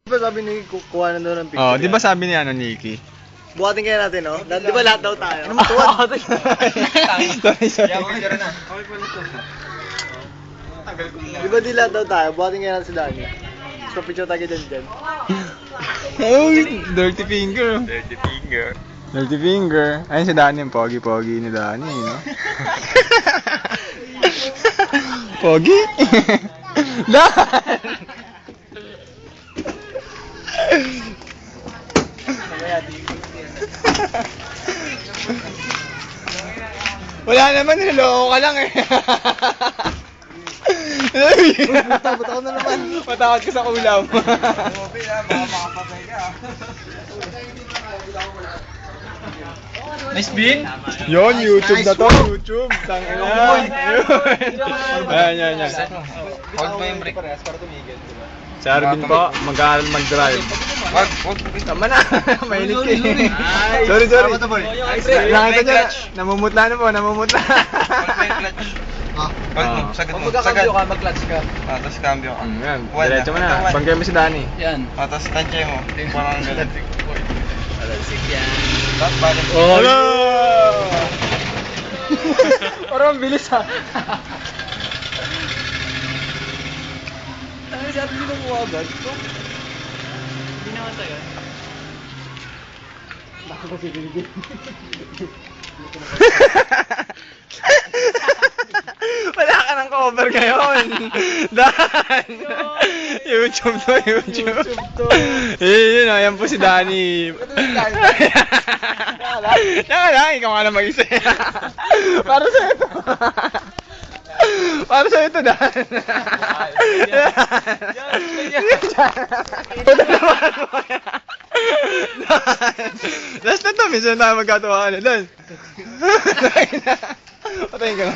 Di ba sabi ni kukuha na daw ng picture? Oh, di ba sabi ni Nikki? Buhatin kaya natin, no? Di ba lahat daw tayo? Ano Sorry. Di ba di lahat daw tayo? Buhatin kaya natin si Dani. So, picture tayo dyan. Oh, dirty finger. Dirty finger. Ayun si Dani, yung pogi-pogi ni Dani, no? Pogi? Dan! Wala naman, niloko ka lang eh. Takot ako na naman. Matakot ka sa ulam. Nice bin? Yon, YouTube na to. YouTube. Tangina. Yan. Hold mo yung brake. Si Arvin po, mag-aaral mag-drive. Wag. Tama na. Mainit ka eh. Sorry. Nakita niya, namumutla na po, namumutla. Hold mo, sagad mo. Magkakambyo ka, mag-clutch ka. Tapos cambio ka. Yan, diretso mo na. Banggay mo si Dani. Yan. Tapos tansya mo. Parang ganun. Alansik yan. Tapos balik. Hello! Parang bilis ha. Ano siya atin kinukuha agad? Hindi naman sa'yo. Baka kasi binigyan. Wala ka ng cover ngayon. Dan! YouTube to. Yun, ayan po si Dani. Tsaka lang, ikaw nga na mag-isa. Para sa'yo to. Para sa'yo to, Dan. Puta naman mo yan. Last na to, minsan tayo magkatawa ka na. Dan. Patayin ka na.